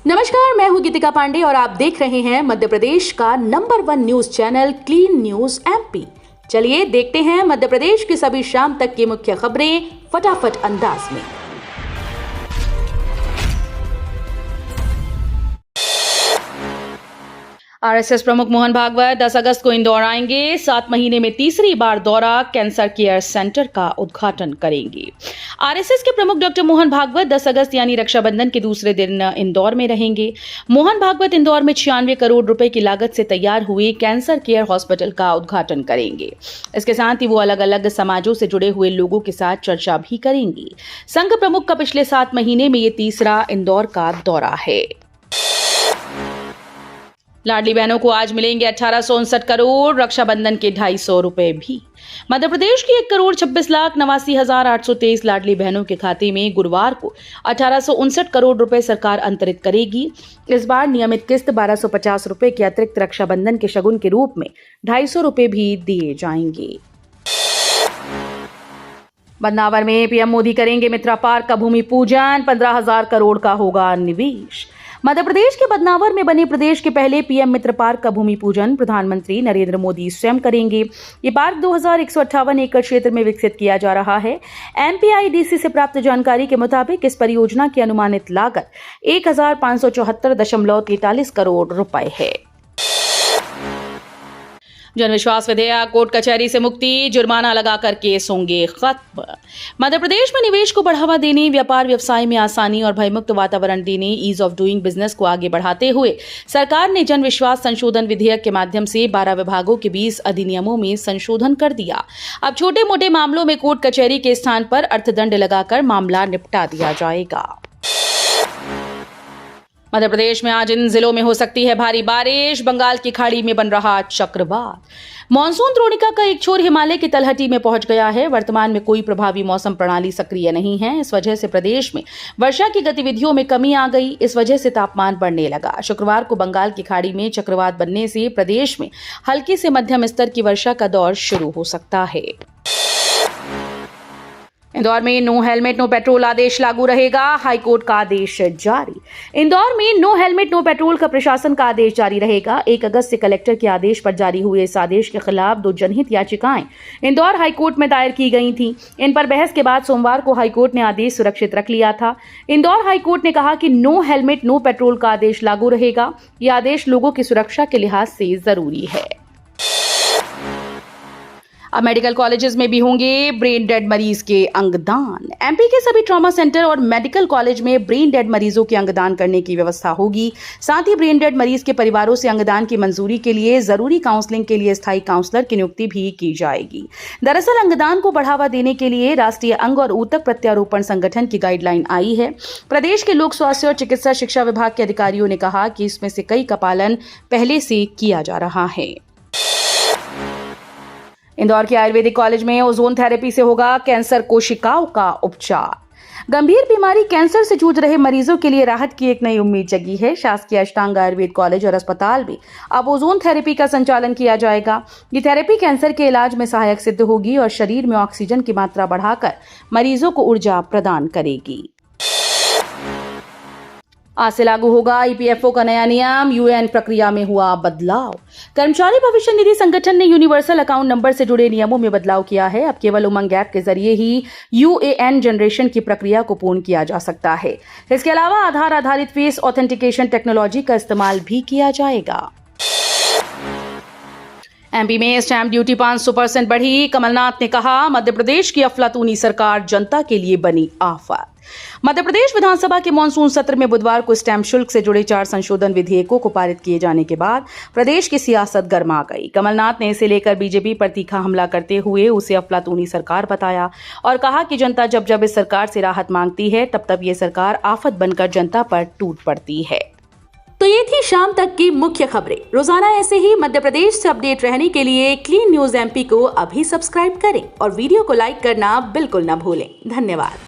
नमस्कार, मैं हूं गीतिका पांडे और आप देख रहे हैं मध्य प्रदेश का number 1 news channel clean news MP. चलिए देखते हैं मध्य प्रदेश की सभी शाम तक की मुख्य खबरें फटाफट अंदाज में। आरएसएस प्रमुख मोहन भागवत 10 अगस्त को इंदौर आएंगे। 7 महीने में तीसरी बार दौरा, कैंसर केयर सेंटर का उद्घाटन करेंगे। आरएसएस के प्रमुख डॉक्टर मोहन भागवत 10 अगस्त यानी रक्षाबंधन के दूसरे दिन इंदौर में रहेंगे। मोहन भागवत इंदौर में 96 करोड़ रुपए की लागत से तैयार हुए कैंसर केयर हॉस्पिटल का उद्घाटन करेंगे। इसके साथ ही वो अलग अलग समाजों से जुड़े हुए लोगों के साथ चर्चा भी करेंगे। संघ प्रमुख का पिछले 7 महीने में ये तीसरा इंदौर का दौरा है। लाडली बहनों को आज मिलेंगे 1859 करोड़, रक्षाबंधन के 250 रुपए भी। मध्य प्रदेश की 1,26,89,823 लाडली बहनों के खाते में गुरुवार को 1859 करोड़ रुपए सरकार अंतरित करेगी। इस बार नियमित किस्त 1250 रुपए के अतिरिक्त रक्षाबंधन के शगुन के रूप में 250 रुपए भी दिए जाएंगे। बदनावर में पीएम मोदी करेंगे मित्रा पार्क का भूमि पूजन, 15,000 करोड़ का होगा निवेश। मध्य प्रदेश के बदनावर में बने प्रदेश के पहले पीएम मित्र पार्क का भूमि पूजन प्रधानमंत्री नरेंद्र मोदी स्वयं करेंगे। ये पार्क 2158 एकड़ क्षेत्र में विकसित किया जा रहा है। एमपीआईडीसी से प्राप्त जानकारी के मुताबिक इस परियोजना की अनुमानित लागत 1,574.43 करोड़ रुपए है। जनविश्वास विधेयक, कोर्ट कचहरी से मुक्ति, जुर्माना लगाकर केस होंगे खत्म। मध्य प्रदेश में निवेश को बढ़ावा देने, व्यापार व्यवसाय में आसानी और भयमुक्त वातावरण देने, ईज ऑफ डूइंग बिजनेस को आगे बढ़ाते हुए सरकार ने जनविश्वास संशोधन विधेयक के माध्यम से 12 विभागों के 20 अधिनियमों में संशोधन कर दिया। अब छोटे मोटे मामलों में कोर्ट कचहरी के स्थान पर अर्थदंड लगाकर मामला निपटा दिया जाएगा। मध्य प्रदेश में आज इन जिलों में हो सकती है भारी बारिश, बंगाल की खाड़ी में बन रहा चक्रवात। मॉनसून द्रोणिका का एक छोर हिमालय की तलहटी में पहुंच गया है। वर्तमान में कोई प्रभावी मौसम प्रणाली सक्रिय नहीं है। इस वजह से प्रदेश में वर्षा की गतिविधियों में कमी आ गई। इस वजह से तापमान बढ़ने लगा। शुक्रवार को बंगाल की खाड़ी में चक्रवात बनने से प्रदेश में हल्की से मध्यम स्तर की वर्षा का दौर शुरू हो सकता है। इंदौर में नो हेलमेट नो पेट्रोल आदेश लागू रहेगा, हाईकोर्ट का आदेश जारी। इंदौर में नो हेलमेट नो पेट्रोल का प्रशासन का आदेश जारी रहेगा। 1 अगस्त से कलेक्टर के आदेश पर जारी हुए इस आदेश के खिलाफ 2 जनहित याचिकाएं इंदौर हाईकोर्ट में दायर की गई थीं। इन पर बहस के बाद सोमवार को हाईकोर्ट ने आदेश सुरक्षित रख लिया था। इंदौर हाईकोर्ट ने कहा कि नो हेलमेट नो पेट्रोल का आदेश लागू रहेगा। यह आदेश लोगों की सुरक्षा के लिहाज से जरूरी है। अब मेडिकल कॉलेजेस में भी होंगे ब्रेन डेड मरीज के अंगदान। एमपी के सभी ट्रॉमा सेंटर और मेडिकल कॉलेज में ब्रेन डेड मरीजों के अंगदान करने की व्यवस्था होगी। साथ ही ब्रेन डेड मरीज के परिवारों से अंगदान की मंजूरी के लिए जरूरी काउंसलिंग के लिए स्थायी काउंसलर की नियुक्ति भी की जाएगी। दरअसल अंगदान को बढ़ावा देने के लिए राष्ट्रीय अंग और ऊतक प्रत्यारोपण संगठन की गाइडलाइन आई है। प्रदेश के लोक स्वास्थ्य और चिकित्सा शिक्षा विभाग के अधिकारियों ने कहा कि इसमें से कई का पालन पहले से किया जा रहा है। इंदौर के आयुर्वेदिक कॉलेज में ओजोन थेरेपी से होगा कैंसर कोशिकाओं का उपचार। गंभीर बीमारी कैंसर से जूझ रहे मरीजों के लिए राहत की एक नई उम्मीद जगी है। शासकीय अष्टांग आयुर्वेद कॉलेज और अस्पताल में अब ओजोन थेरेपी का संचालन किया जाएगा। ये थेरेपी कैंसर के इलाज में सहायक सिद्ध होगी और शरीर में ऑक्सीजन की मात्रा बढ़ाकर मरीजों को ऊर्जा प्रदान करेगी। आज से लागू होगा ईपीएफओ का नया नियम, यूएएन प्रक्रिया में हुआ बदलाव। कर्मचारी भविष्य निधि संगठन ने यूनिवर्सल अकाउंट नंबर से जुड़े नियमों में बदलाव किया है। अब केवल उमंग ऐप के जरिए ही यूएएन जनरेशन की प्रक्रिया को पूर्ण किया जा सकता है। इसके अलावा आधार आधारित फेस ऑथेंटिकेशन टेक्नोलॉजी का इस्तेमाल भी किया जाएगा। एमपी में स्टैंप ड्यूटी 500% बढ़ी। कमलनाथ ने कहा, मध्य प्रदेश की अफलातूनी सरकार जनता के लिए बनी आफत। मध्य प्रदेश विधानसभा के मानसून सत्र में बुधवार को स्टैंप शुल्क से जुड़े 4 संशोधन विधेयकों को पारित किए जाने के बाद प्रदेश की सियासत गर्मा गई। कमलनाथ ने इसे लेकर बीजेपी पर तीखा हमला करते हुए उसे अफलातूनी सरकार बताया और कहा कि जनता जब जब इस सरकार से राहत मांगती है तब तब ये सरकार आफत बनकर जनता पर टूट पड़ती है। तो ये थी शाम तक की मुख्य खबरें। रोजाना ऐसे ही मध्य प्रदेश से अपडेट रहने के लिए क्लीन न्यूज एमपी को अभी सब्सक्राइब करें और वीडियो को लाइक करना बिल्कुल न भूलें। धन्यवाद।